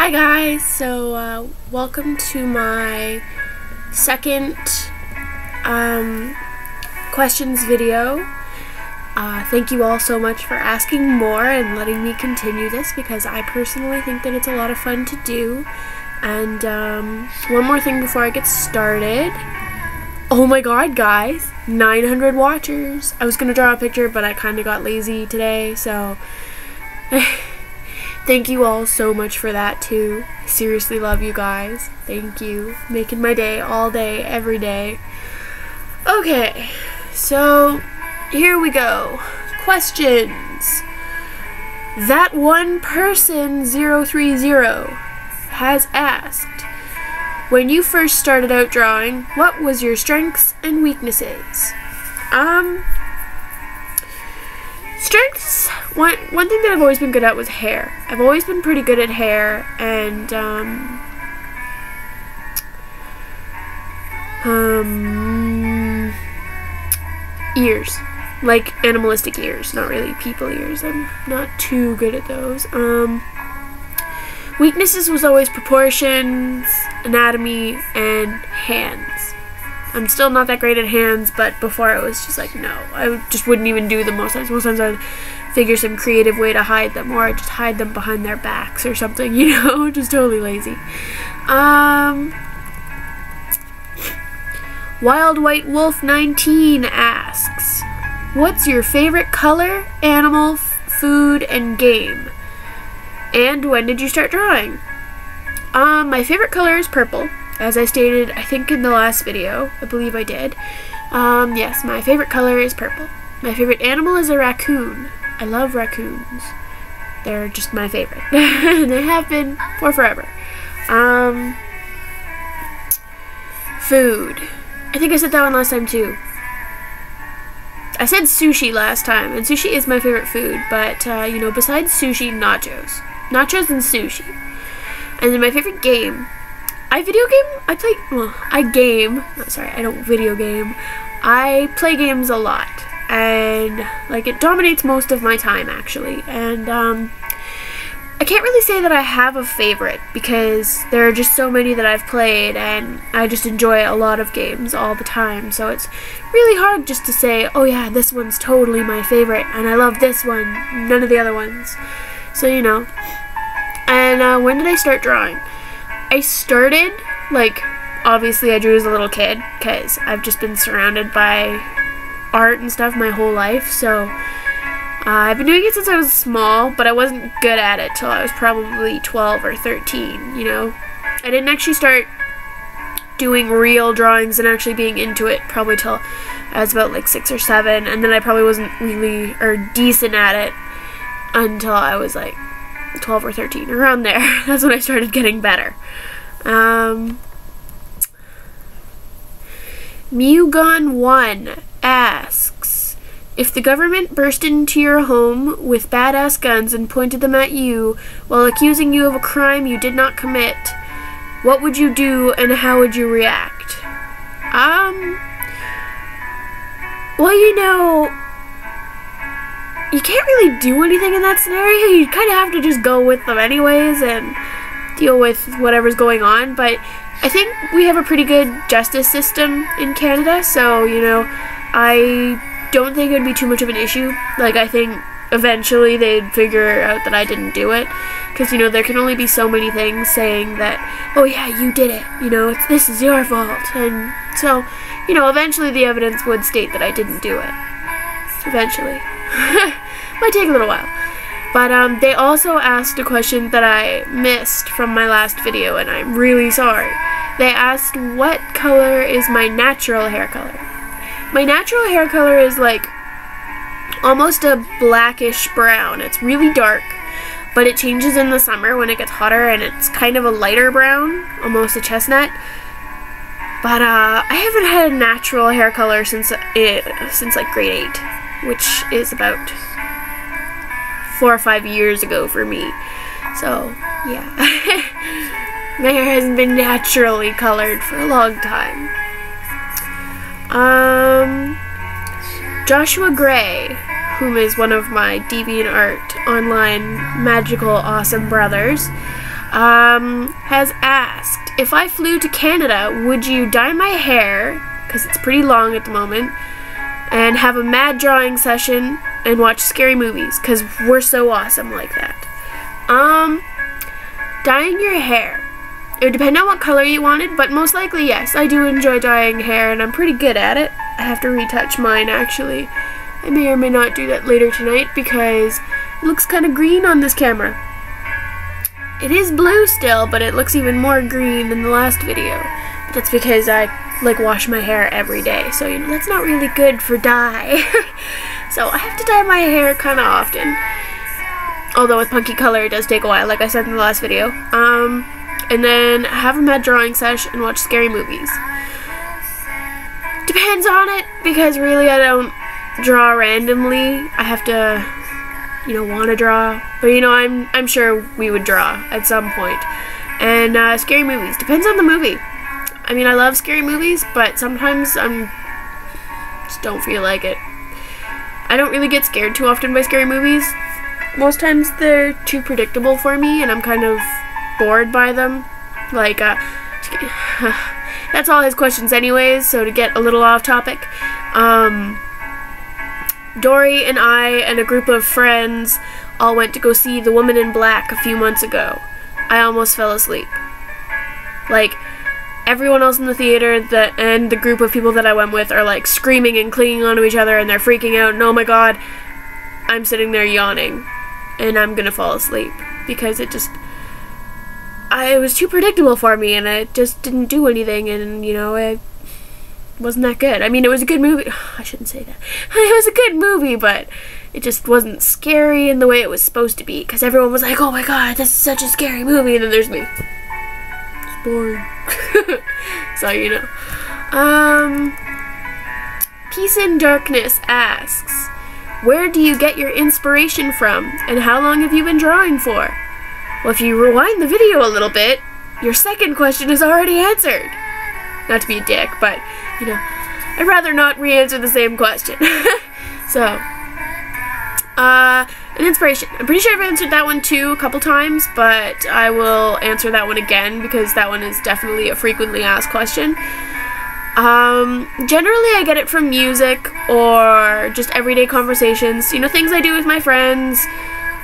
Hi guys, so welcome to my second questions video. Thank you all so much for asking more and letting me continue this because I personally think that it's a lot of fun to do. And one more thing before I get started. Oh my god guys, 900 watchers. I was gonna draw a picture but I kinda got lazy today, so thank you all so much for that too. I seriously love you guys. Thank you. Making my day all day, every day. Okay, so here we go. Questions. That one person 030 has asked, when you first started out drawing, what was your strengths and weaknesses? Strengths, one thing that I've always been good at was hair. I've always been pretty good at hair and ears. Like animalistic ears, not really people ears. I'm not too good at those. Weaknesses was always proportions, anatomy, and hands. I'm still not that great at hands, but before it was just like, no, I just wouldn't even do them most times. Most times I'd figure some creative way to hide them, or I'd just hide them behind their backs or something, you know, just totally lazy. Wild White Wolf 19 asks, what's your favorite color, animal, food, and game? And when did you start drawing? My favorite color is purple. As I stated, I think in the last video, I believe I did. Yes, my favorite color is purple. My favorite animal is a raccoon. I love raccoons. They're just my favorite. They have been for forever. Food. I think I said that one last time too. I said sushi last time, and sushi is my favorite food, but, you know, besides sushi, nachos. Nachos and sushi. And then my favorite game. I don't video game. I play games a lot, and like it dominates most of my time actually. And I can't really say that I have a favorite because there are just so many that I've played, and I just enjoy a lot of games all the time. So it's really hard just to say, oh yeah, this one's totally my favorite, and I love this one, none of the other ones. So you know. And when did I start drawing? I started, like, obviously I drew as a little kid because I've just been surrounded by art and stuff my whole life, so I've been doing it since I was small, but I wasn't good at it till I was probably 12 or 13, you know. I didn't actually start doing real drawings and actually being into it probably till I was about like 6 or 7, and then I probably wasn't really, or decent at it until I was like 12 or 13, around there. That's when I started getting better. Mugon1 asks, if the government burst into your home with badass guns and pointed them at you while accusing you of a crime you did not commit, what would you do and how would you react? Well, you know, you can't really do anything in that scenario. You kind of have to just go with them anyways and deal with whatever's going on. But I think we have a pretty good justice system in Canada, so, you know, I don't think it would be too much of an issue. Like, I think eventually they'd figure out that I didn't do it. Because, you know, there can only be so many things saying that, oh yeah, you did it. You know, this is your fault. And so, you know, eventually the evidence would state that I didn't do it. Eventually. Might take a little while. But they also asked a question that I missed from my last video, and I'm really sorry. They asked what color is my natural hair color. My natural hair color is like almost a blackish brown. It's really dark, but it changes in the summer when it gets hotter, and it's kind of a lighter brown, almost a chestnut. But I haven't had a natural hair color since like grade 8. Which is about 4 or 5 years ago for me. So, yeah. My hair hasn't been naturally colored for a long time. Joshua Gray, whom is one of my DeviantArt online magical awesome brothers, has asked, if I flew to Canada, would you dye my hair, because it's pretty long at the moment, and have a mad drawing session and watch scary movies, because we're so awesome like that. Dyeing your hair. It would depend on what color you wanted, but most likely, yes. I do enjoy dyeing hair, and I'm pretty good at it. I have to retouch mine, actually. I may or may not do that later tonight, because it looks kind of green on this camera. It is blue still, but it looks even more green than the last video. But that's because I, like, wash my hair every day, so, you know, that's not really good for dye. So I have to dye my hair kind of often. Although with Punky Color, it does take a while, like I said in the last video. And then have a mad drawing sesh and watch scary movies. Depends on it, because really I don't draw randomly. I have to, you know, want to draw. But, you know, I'm sure we would draw at some point. And scary movies. Depends on the movie. I mean, I love scary movies, but sometimes just don't feel like it. I don't really get scared too often by scary movies. Most times they're too predictable for me, and I'm kind of bored by them. Like, that's all his questions anyways, so to get a little off topic. Dory and I and a group of friends all went to go see The Woman in Black a few months ago. I almost fell asleep. Like, everyone else in the theater and the group of people that I went with are like screaming and clinging onto each other, and they're freaking out, and oh my god, I'm sitting there yawning, and I'm gonna fall asleep, because it was too predictable for me, and it just didn't do anything, and, you know, it wasn't that good. I mean, it was a good movie. I shouldn't say that. It was a good movie, but it just wasn't scary in the way it was supposed to be, because everyone was like, oh my god, this is such a scary movie, and then there's me. It's boring. So, you know. Peace in Darkness asks, where do you get your inspiration from, and how long have you been drawing for? Well, if you rewind the video a little bit, your second question is already answered. Not to be a dick, but, you know, I'd rather not re-answer the same question. So, an inspiration. I'm pretty sure I've answered that one too a couple times, but I will answer that one again, because that one is definitely a frequently asked question. Generally I get it from music or just everyday conversations, you know, things I do with my friends,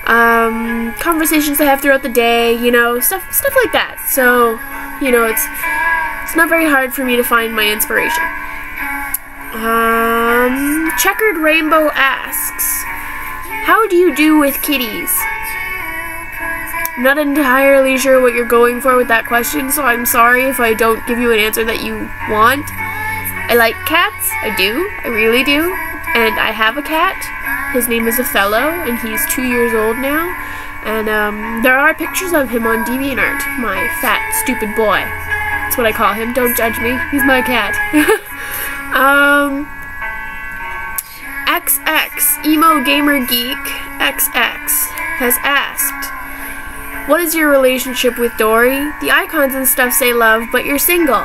conversations I have throughout the day, you know, stuff like that. So, you know, it's not very hard for me to find my inspiration. Checkered Rainbow asks, how do you do with kitties? I'm not entirely sure what you're going for with that question, so I'm sorry if I don't give you an answer that you want. I like cats. I do. I really do. And I have a cat. His name is Othello, and he's 2 years old now. And there are pictures of him on DeviantArt. My fat, stupid boy. That's what I call him. Don't judge me. He's my cat. XX, Emo Gamer Geek XX, has asked, what is your relationship with Dory? The icons and stuff say love, but you're single.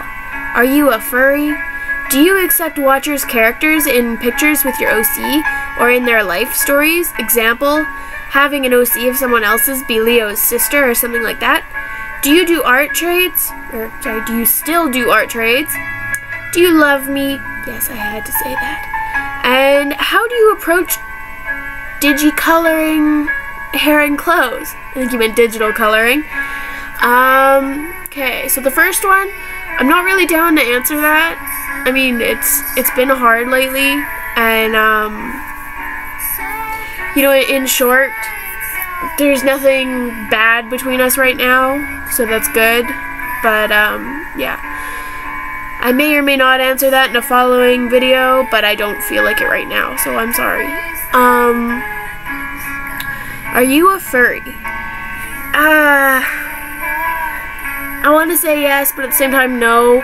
Are you a furry? Do you accept watchers' characters in pictures with your OC, or in their life stories? Example, having an OC of someone else's be Leo's sister, or something like that. Do you do art trades? Do you still do art trades? Do you love me? Yes, I had to say that. And how do you approach digi-coloring hair and clothes? I think you meant digital coloring. Okay, so the first one, I'm not really down to answer that. I mean, it's been hard lately, and you know, in short, there's nothing bad between us right now, so that's good. But yeah, I may or may not answer that in a following video, but I don't feel like it right now, so I'm sorry. Are you a furry? I want to say yes, but at the same time, no.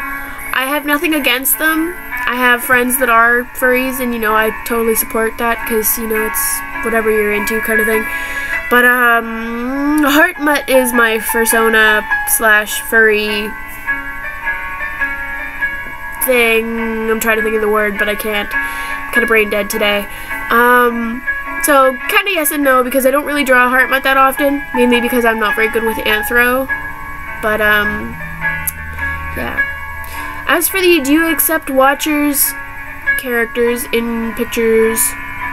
I have nothing against them. I have friends that are furries, and, you know, I totally support that, because, you know, it's whatever you're into kind of thing. But, Heartmutt is my fursona / furry thing. I'm trying to think of the word, but I can't. Kind of brain dead today. So, kind of yes and no, because I don't really draw Heartmutt that often, mainly because I'm not very good with Anthro. But, yeah. As for the do you accept watchers characters in pictures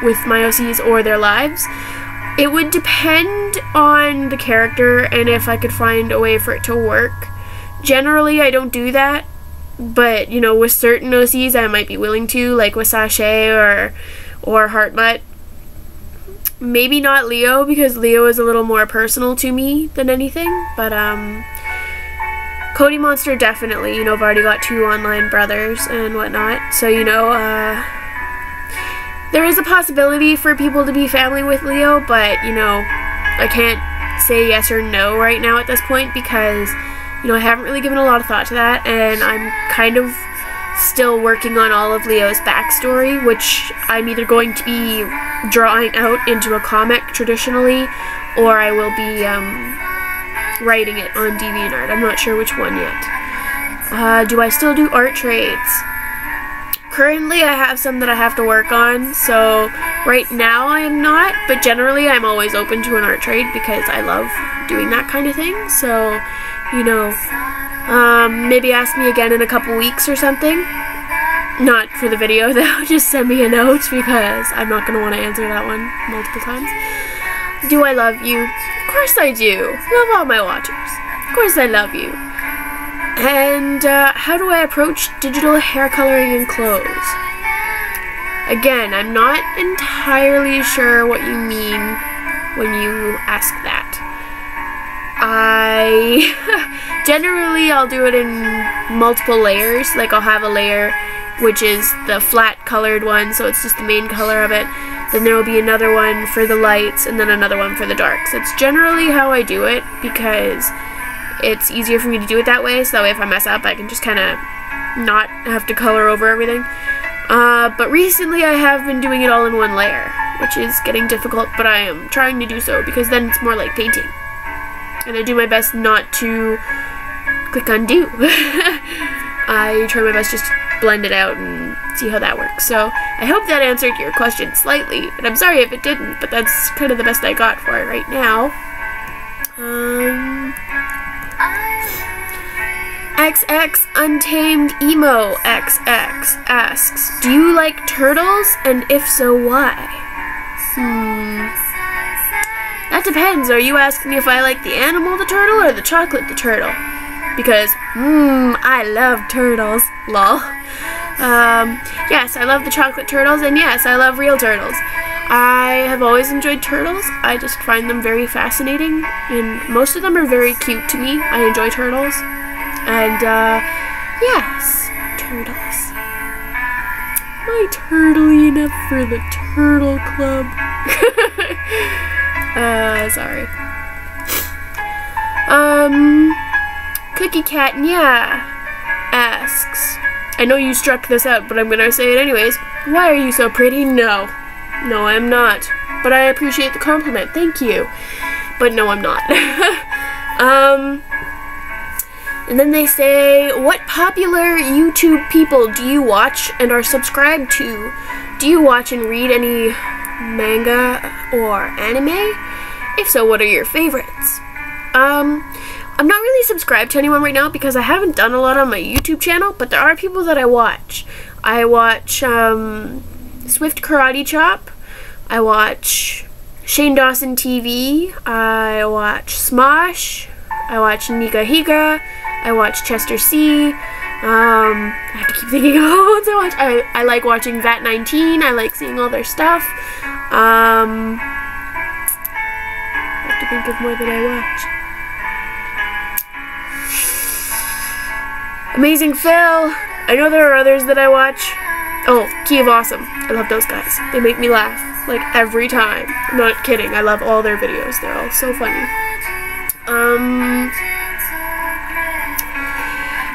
with my OCs or their lives, it would depend on the character and if I could find a way for it to work. Generally, I don't do that, but, you know, with certain OCs I might be willing to, like with Sashay or Heartmutt. Maybe not Leo, because Leo is a little more personal to me than anything, but, Cody Monster definitely, you know, I've already got 2 online brothers and whatnot, so, you know, there is a possibility for people to be family with Leo, but, you know, I can't say yes or no right now at this point because, you know, I haven't really given a lot of thought to that, and I'm kind of still working on all of Leo's backstory, which I'm either going to be drawing out into a comic traditionally, or I will be, writing it on DeviantArt. I'm not sure which one yet. Do I still do art trades? Currently, I have some that I have to work on, so right now I am not, but generally I'm always open to an art trade because I love doing that kind of thing, so, you know, maybe ask me again in a couple weeks or something. Not for the video, though, just send me a note because I'm not going to want to answer that one multiple times. Do I love you? Of course I do. Love all my watchers. Of course I love you. And how do I approach digital hair coloring in clothes? Again, I'm not entirely sure what you mean when you ask that. Generally I'll do it in multiple layers. Like I'll have a layer which is the flat colored one, so it's just the main color of it. Then there will be another one for the lights, and then another one for the darks. That's generally how I do it, because it's easier for me to do it that way, so that way if I mess up, I can just kind of not have to color over everything. But recently I have been doing it all in one layer, which is getting difficult, but I am trying to do so, because then it's more like painting. And I do my best not to click undo. I try my best just to blend it out and see how that works. So I hope that answered your question slightly, and I'm sorry if it didn't, but that's kind of the best I got for it right now. XX Untamed Emo XX asks, do you like turtles, and if so, why? That depends. Are you asking me if I like the animal the turtle or the chocolate the turtle? Because, I love turtles. Lol. Yes, I love the chocolate turtles, and yes, I love real turtles. I have always enjoyed turtles. I just find them very fascinating, and most of them are very cute to me. I enjoy turtles. And, yes, turtles. My turtly enough for the Turtle Club. Sorry. Cookie Cat asks, I know you struck this out, but I'm gonna say it anyways. Why are you so pretty? No. No, I'm not. But I appreciate the compliment. Thank you. But no, I'm not. And then they say, what popular YouTube people do you watch and are subscribed to? Do you watch and read any manga or anime? If so, what are your favorites? I'm not really subscribed to anyone right now because I haven't done a lot on my YouTube channel, but there are people that I watch. I watch Swift Karate Chop. I watch Shane Dawson TV. I watch Smosh. I watch Nika Higa. I watch Chester C. I have to keep thinking of what I watch. I like watching VAT19. I like seeing all their stuff. I have to think of more that I watch. Amazing Phil. I know there are others that I watch. Oh, Key of Awesome. I love those guys. They make me laugh, like, every time. I'm not kidding. I love all their videos. They're all so funny.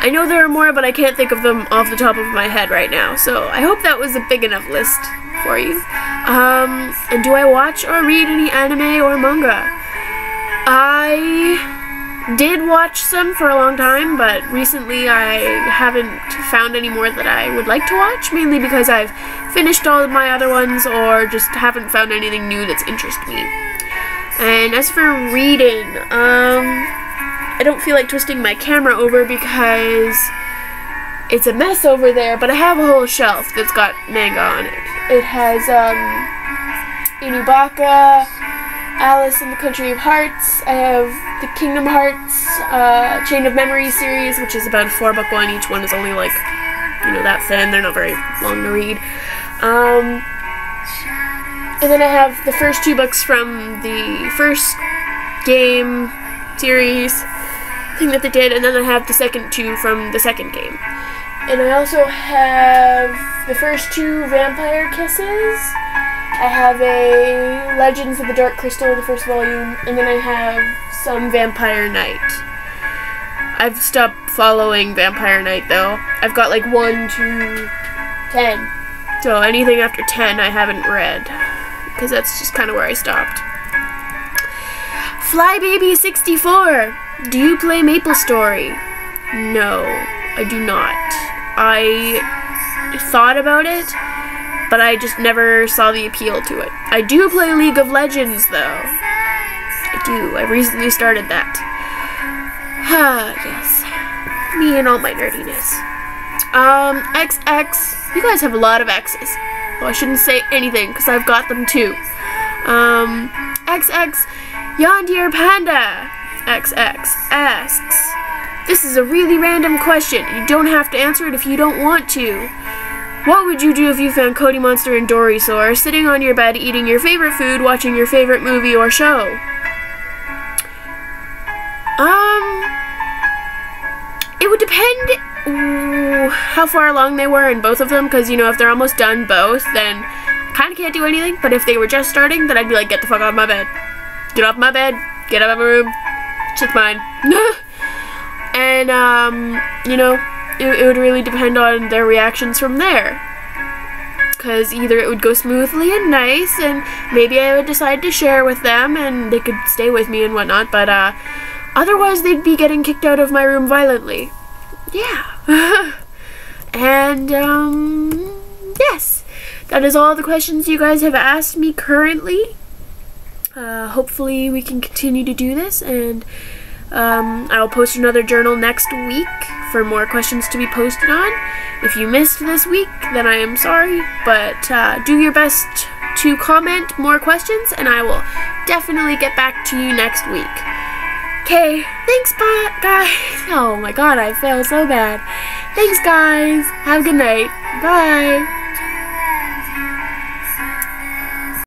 I know there are more, but I can't think of them off the top of my head right now, so I hope that was a big enough list for you. And do I watch or read any anime or manga? I did watch some for a long time, but recently I haven't found any more that I would like to watch, mainly because I've finished all of my other ones or just haven't found anything new that's interested me. And as for reading, I don't feel like twisting my camera over because it's a mess over there, but I have a whole shelf that's got manga on it. It has Inubaka, Alice in the Country of Hearts. I have the Kingdom Hearts Chain of Memories series, which is about a 4-book one. Each one is only like, you know, that thin. They're not very long to read. And then I have the first 2 books from the first game series thing that they did, and then I have the second 2 from the second game. And I also have the first 2 Vampire Kisses. I have a Legends of the Dark Crystal, the first volume, and then I have some Vampire Knight. I've stopped following Vampire Knight though. I've got like 1 to 10. So anything after 10 I haven't read, because that's just kind of where I stopped. Flybaby64, do you play MapleStory? No, I do not. I thought about it, but I just never saw the appeal to it. I do play League of Legends though. I do. I recently started that. Yes. Me and all my nerdiness. XX. You guys have a lot of X's. Well, I shouldn't say anything because I've got them too. XX. Yondier Panda. XX asks, this is a really random question. You don't have to answer it if you don't want to. What would you do if you found Cody Monster and Dorisaur sitting on your bed eating your favorite food, watching your favorite movie or show? It would depend how far along they were in both of them, because, you know, if they're almost done both, then I kind of can't do anything. But if they were just starting, then I'd be like, get the fuck off my bed. Get off my bed. Get out of my room. Shit's mine. And, you know, it would really depend on their reactions from there. Because either it would go smoothly and nice, and maybe I would decide to share with them, and they could stay with me and whatnot, but, otherwise they'd be getting kicked out of my room violently. Yeah. And, yes. That is all the questions you guys have asked me currently. Hopefully we can continue to do this, and I'll post another journal next week for more questions to be posted on. If you missed this week, then I am sorry, but do your best to comment more questions, and I will definitely get back to you next week. Okay, thanks, guys. Oh my god, I feel so bad. Thanks, guys. Have a good night. Bye.